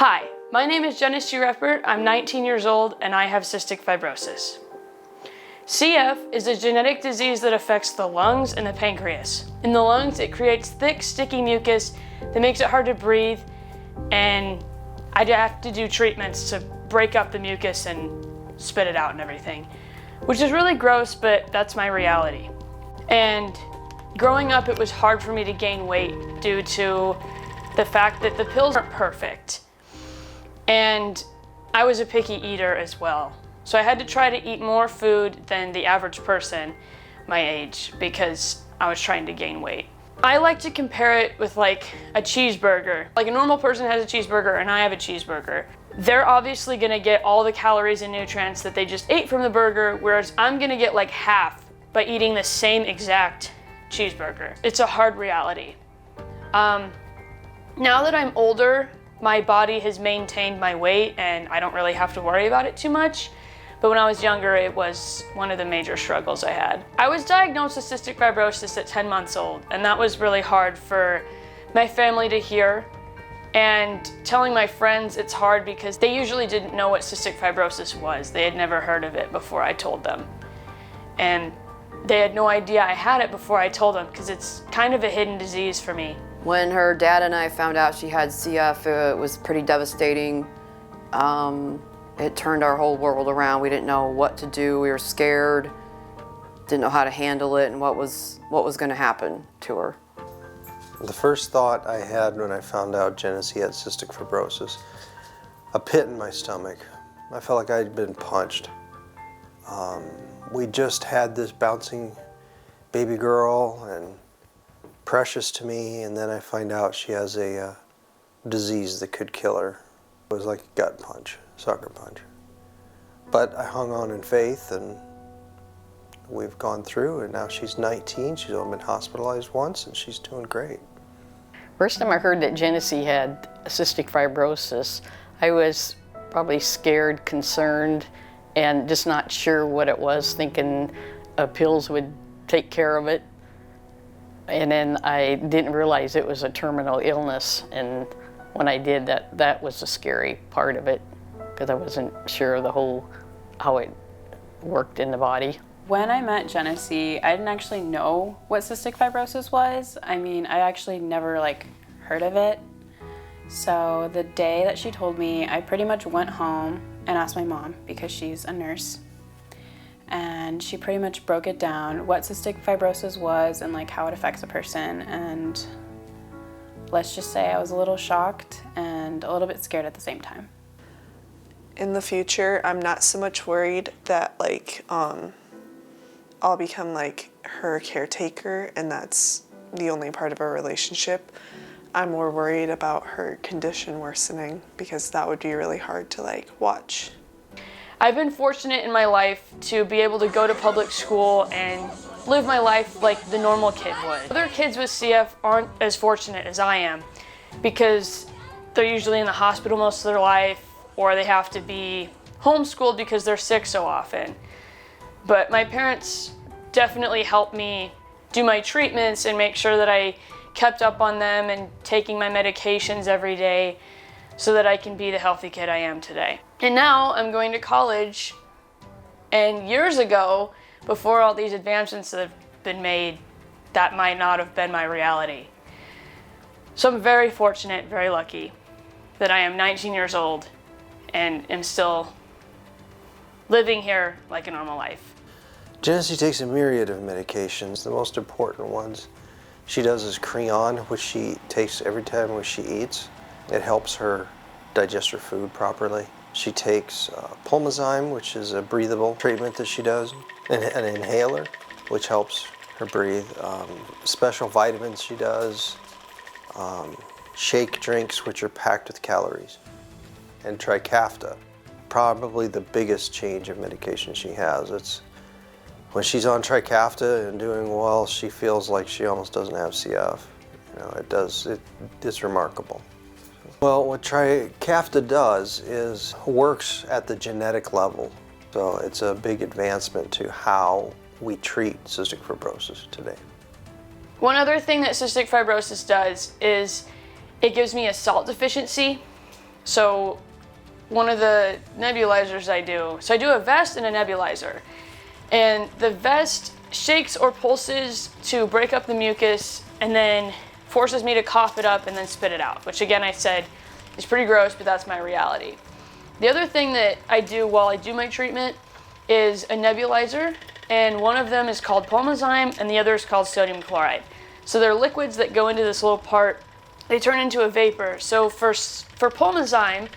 Hi, my name is Jenna C. Reppert. I'm 19 years old and I have cystic fibrosis. CF is a genetic disease that affects the lungs and the pancreas. In the lungs, it creates thick, sticky mucus that makes it hard to breathe, and I have to do treatments to break up the mucus and spit it out and everything, which is really gross, but that's my reality. And growing up, it was hard for me to gain weight due to the fact that the pills aren't perfect. And I was a picky eater as well. So I had to try to eat more food than the average person my age because I was trying to gain weight. I like to compare it with like a cheeseburger. Like a normal person has a cheeseburger and I have a cheeseburger. They're obviously gonna get all the calories and nutrients that they just ate from the burger, whereas I'm gonna get like half by eating the same exact cheeseburger. It's a hard reality. Now that I'm older, my body has maintained my weight and I don't really have to worry about it too much. But when I was younger, it was one of the major struggles I had. I was diagnosed with cystic fibrosis at 10 months old, and that was really hard for my family to hear. And telling my friends it's hard because they usually didn't know what cystic fibrosis was. They had never heard of it before I told them. And they had no idea I had it before I told them because it's kind of a hidden disease for me. When her dad and I found out she had CF, it was pretty devastating. It turned our whole world around. We didn't know what to do. We were scared, didn't know how to handle it and what was going to happen to her. The first thought I had when I found out Genesee had cystic fibrosis, a pit in my stomach. I felt like I'd been punched. We just had this bouncing baby girl and precious to me, and then I find out she has a disease that could kill her. It was like a gut punch, sucker punch. But I hung on in faith, and we've gone through, and now she's 19. She's only been hospitalized once, and she's doing great. First time I heard that Genesee had cystic fibrosis, I was probably scared, concerned, and just not sure what it was, thinking pills would take care of it. And then I didn't realize it was a terminal illness, and when I did, that was the scary part of it, because I wasn't sure of the whole, how it worked in the body. When I met Genesee, I didn't actually know what cystic fibrosis was. I mean, I actually never heard of it. So the day that she told me, I pretty much went home and asked my mom, because she's a nurse. And she pretty much broke it down, what cystic fibrosis was and how it affects a person. And let's just say I was a little shocked and a little bit scared at the same time. In the future, I'm not so much worried that I'll become her caretaker and that's the only part of our relationship. I'm more worried about her condition worsening because that would be really hard to watch. I've been fortunate in my life to be able to go to public school and live my life like the normal kid would. Other kids with CF aren't as fortunate as I am because they're usually in the hospital most of their life, or they have to be homeschooled because they're sick so often. But my parents definitely helped me do my treatments and make sure that I kept up on them and taking my medications every day so that I can be the healthy kid I am today. And now I'm going to college, and years ago, before all these advancements that have been made, that might not have been my reality. So I'm very fortunate, very lucky that I am 19 years old and am still living here like a normal life. Genesee takes a myriad of medications. The most important ones she does is Creon, which she takes every time when she eats. It helps her digest her food properly. She takes Pulmozyme, which is a breathable treatment that she does, an inhaler, which helps her breathe. Special vitamins she does, shake drinks, which are packed with calories, and Trikafta. Probably the biggest change of medication she has. It's when she's on Trikafta and doing well, she feels like she almost doesn't have CF. It's remarkable. Well, what Trikafta does is works at the genetic level. So it's a big advancement to how we treat cystic fibrosis today. One other thing that cystic fibrosis does is it gives me a salt deficiency, So one of the nebulizers I do, so I do a vest and a nebulizer. And the vest shakes or pulses to break up the mucus and then forces me to cough it up and then spit it out, which again I said is pretty gross, but that's my reality. The other thing that I do while I do my treatment is a nebulizer, and one of them is called Pulmozyme and the other is called sodium chloride. So they're liquids that go into this little part, they turn into a vapor. So for Pulmozyme,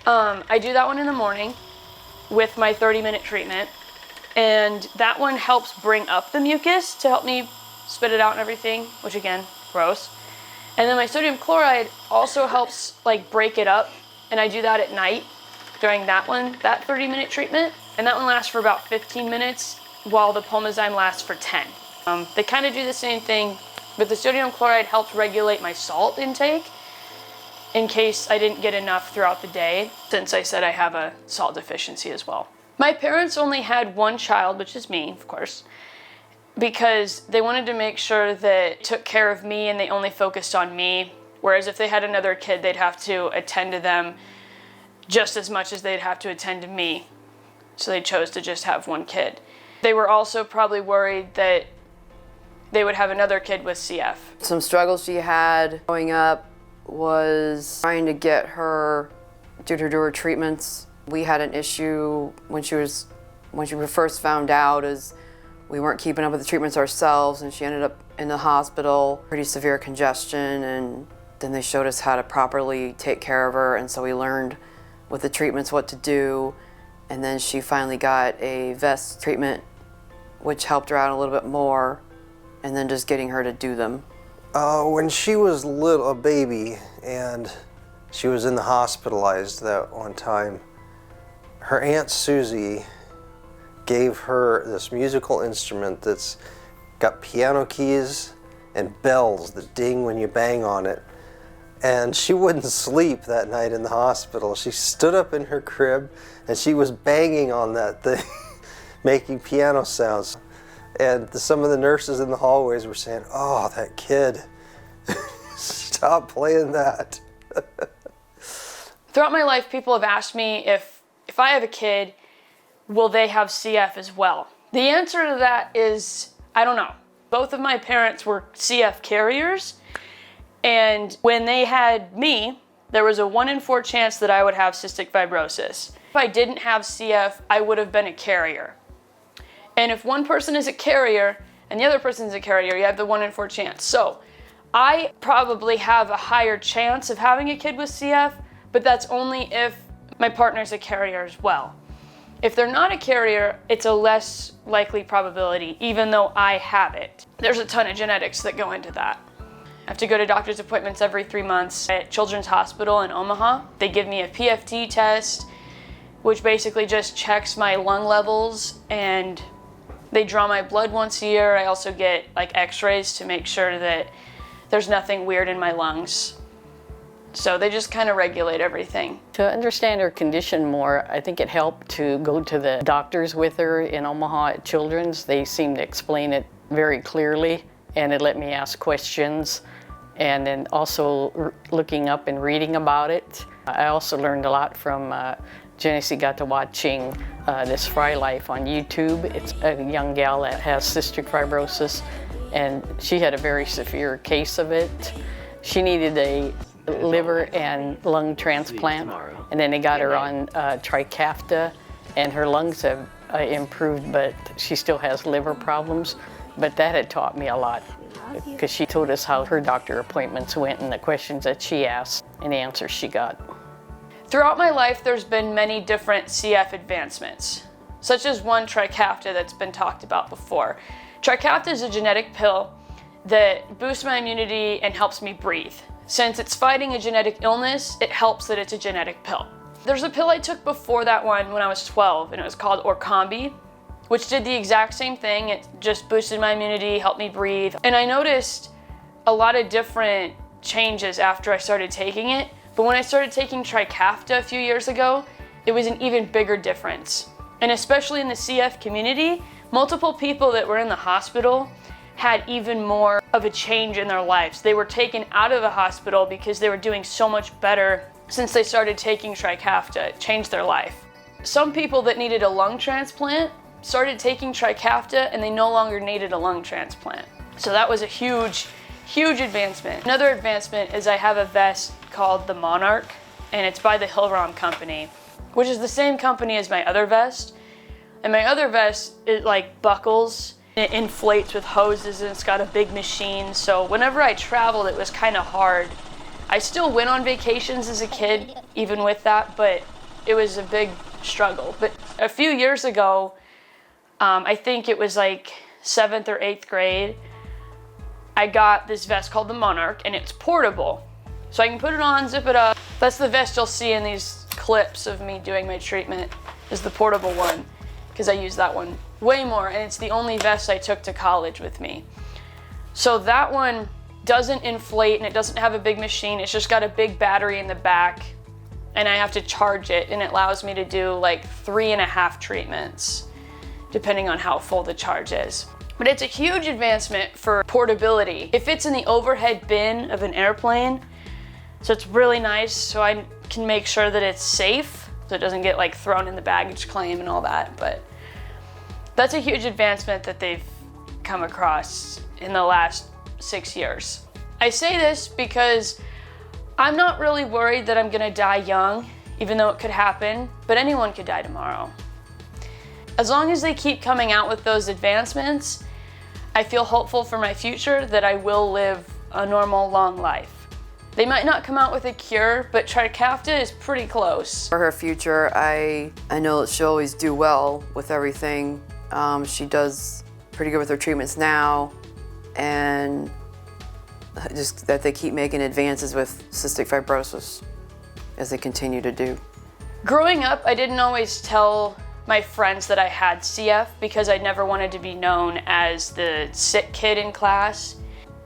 I do that one in the morning with my 30-minute treatment, and that one helps bring up the mucus to help me spit it out and everything, which again, gross. And then my sodium chloride also helps like break it up, and I do that at night during that 30-minute treatment, and that one lasts for about 15 minutes while the Pulmozyme lasts for 10. They kind of do the same thing, but the sodium chloride helps regulate my salt intake in case I didn't get enough throughout the day, since I said I have a salt deficiency as well. My parents only had one child, which is me, of course, because they wanted to make sure that they took care of me and they only focused on me, whereas if they had another kid, they'd have to attend to them just as much as they'd have to attend to me. So they chose to just have one kid. They were also probably worried that they would have another kid with CF. Some struggles she had growing up was trying to get her to do her treatments. We had an issue when she first found out, is we weren't keeping up with the treatments ourselves, and she ended up in the hospital, pretty severe congestion, and then they showed us how to properly take care of her, and so we learned with the treatments what to do, and then she finally got a vest treatment, which helped her out a little bit more, and then just getting her to do them. When she was a baby and she was in the hospitalized that one time, her Aunt Susie gave her this musical instrument that's got piano keys and bells that ding when you bang on it. And she wouldn't sleep that night in the hospital. She stood up in her crib and she was banging on that thing, making piano sounds. And some of the nurses in the hallways were saying, "Oh, that kid, stop playing that." Throughout my life, people have asked me if I have a kid, will they have CF as well? The answer to that is, I don't know. Both of my parents were CF carriers, and when they had me, there was a 1 in 4 chance that I would have cystic fibrosis. If I didn't have CF, I would have been a carrier. And if one person is a carrier and the other person is a carrier, you have the 1 in 4 chance. So I probably have a higher chance of having a kid with CF, but that's only if my partner's a carrier as well. If they're not a carrier, it's a less likely probability, even though I have it. There's a ton of genetics that go into that. I have to go to doctor's appointments every 3 months at Children's Hospital in Omaha. They give me a PFT test, which basically just checks my lung levels, and they draw my blood once a year. I also get like x-rays to make sure that there's nothing weird in my lungs. So they just kind of regulate everything. To understand her condition more, I think it helped to go to the doctors with her in Omaha at Children's. They seemed to explain it very clearly, and it let me ask questions. And then also looking up and reading about it. I also learned a lot from Genesee. Got to watching this Fry Life on YouTube. It's a young gal that has cystic fibrosis, and she had a very severe case of it. She needed a liver and lung transplant, and then they got her on Trikafta, and her lungs have improved, but she still has liver problems. But that had taught me a lot, because she told us how her doctor appointments went and the questions that she asked and the answers she got. Throughout my life, there's been many different CF advancements, such as one Trikafta that's been talked about before. Trikafta is a genetic pill that boosts my immunity and helps me breathe. Since it's fighting a genetic illness, it helps that it's a genetic pill. There's a pill I took before that one when I was 12, and it was called Orkambi, which did the exact same thing. It just boosted my immunity, helped me breathe. And I noticed a lot of different changes after I started taking it. But when I started taking Trikafta a few years ago, it was an even bigger difference. And especially in the CF community, multiple people that were in the hospital had even more of a change in their lives. They were taken out of the hospital because they were doing so much better since they started taking Trikafta. It changed their life. Some people that needed a lung transplant started taking Trikafta and they no longer needed a lung transplant. So that was a huge, huge advancement. Another advancement is I have a vest called the Monarch, and it's by the Hillrom company, which is the same company as my other vest. And my other vest, it like buckles, it inflates with hoses, and it's got a big machine. So whenever I traveled, it was kind of hard. I still went on vacations as a kid, even with that, but it was a big struggle. But a few years ago, I think it was like 7th or 8th grade, I got this vest called the Monarch, and it's portable. So I can put it on, zip it up. That's the vest you'll see in these clips of me doing my treatment, is the portable one, because I use that one way more, and it's the only vest I took to college with me. So that one doesn't inflate, and it doesn't have a big machine. It's just got a big battery in the back, and I have to charge it, and it allows me to do like 3.5 treatments, depending on how full the charge is. But it's a huge advancement for portability. It fits in the overhead bin of an airplane, so it's really nice, so I can make sure that it's safe, so it doesn't get like thrown in the baggage claim and all that. But that's a huge advancement that they've come across in the last 6 years. I say this because I'm not really worried that I'm gonna die young, even though it could happen, but anyone could die tomorrow. As long as they keep coming out with those advancements, I feel hopeful for my future that I will live a normal, long life. They might not come out with a cure, but Trikafta is pretty close. For her future, I know that she'll always do well with everything. She does pretty good with her treatments now, and just that they keep making advances with cystic fibrosis as they continue to do. Growing up, I didn't always tell my friends that I had CF because I never wanted to be known as the sick kid in class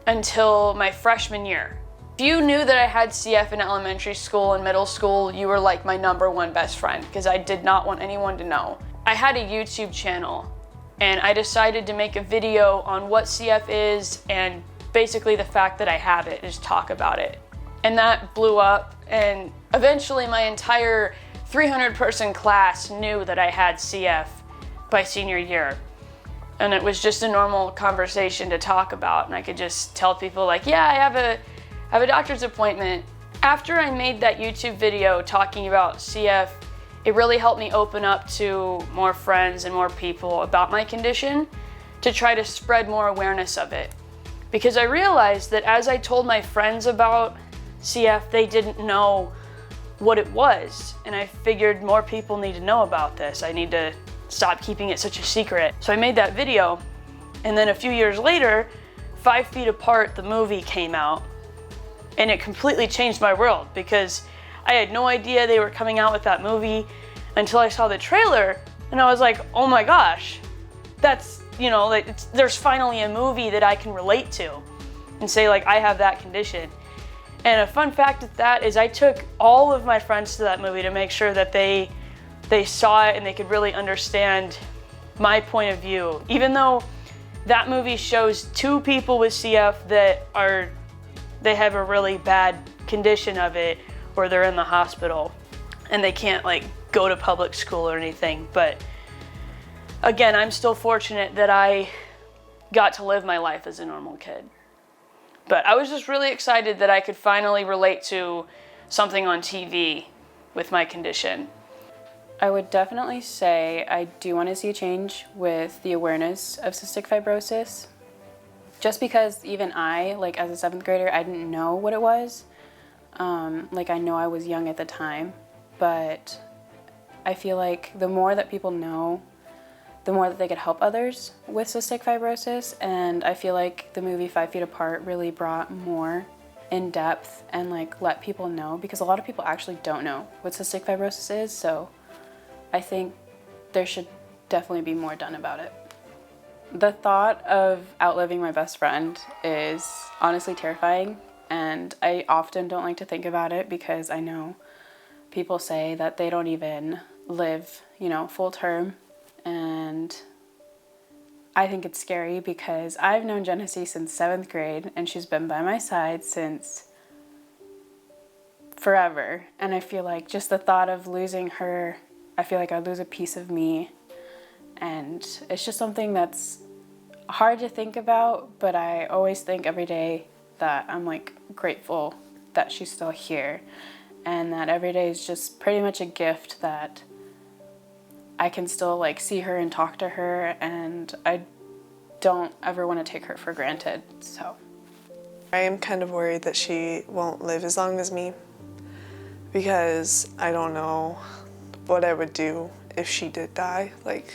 until my freshman year. If you knew that I had CF in elementary school and middle school, you were like my #1 best friend because I did not want anyone to know. I had a YouTube channel, and I decided to make a video on what CF is and basically the fact that I have it, just talk about it. And that blew up, and eventually my entire 300-person class knew that I had CF by senior year. And it was just a normal conversation to talk about, and I could just tell people like, yeah, I have a doctor's appointment. After I made that YouTube video talking about CF, it really helped me open up to more friends and more people about my condition to try to spread more awareness of it. Because I realized that as I told my friends about CF, they didn't know what it was. And I figured more people need to know about this. I need to stop keeping it such a secret. So I made that video. And then a few years later, 5 Feet Apart, the movie, came out. And it completely changed my world because I had no idea they were coming out with that movie until I saw the trailer. And I was like, oh my gosh, that's, you know, like there's finally a movie that I can relate to and say like, I have that condition. And a fun fact with that is I took all of my friends to that movie to make sure that they saw it and they could really understand my point of view. Even though that movie shows 2 people with CF that they have a really bad condition of it, or they're in the hospital and they can't like go to public school or anything. But again, I'm still fortunate that I got to live my life as a normal kid. But I was just really excited that I could finally relate to something on TV with my condition. I would definitely say I do want to see a change with the awareness of cystic fibrosis. Just because even I, like as a 7th grader, I didn't know what it was. Like I know I was young at the time, but I feel like the more that people know, the more that they could help others with cystic fibrosis. And I feel like the movie 5 Feet Apart really brought more in depth and like let people know, because a lot of people actually don't know what cystic fibrosis is. So I think there should definitely be more done about it. The thought of outliving my best friend is honestly terrifying, and I often don't like to think about it because I know people say that they don't even live, you know, full term, and I think it's scary because I've known Genesee since 7th grade and she's been by my side since forever. And I feel like just the thought of losing her, I feel like I'd lose a piece of me. And it's just something that's hard to think about, but I always think every day that I'm like grateful that she's still here, and that every day is just pretty much a gift that I can still like see her and talk to her, and I don't ever want to take her for granted. So I am kind of worried that she won't live as long as me, because I don't know what I would do if she did die like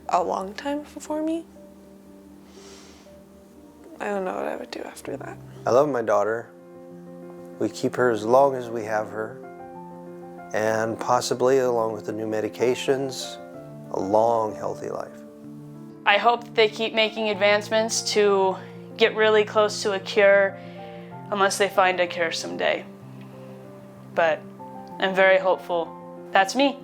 a long time before me. I don't know what I would do after that. I love my daughter. We keep her as long as we have her, and possibly, along with the new medications, a long, healthy life. I hope that they keep making advancements to get really close to a cure, unless they find a cure someday. But I'm very hopeful. That's me.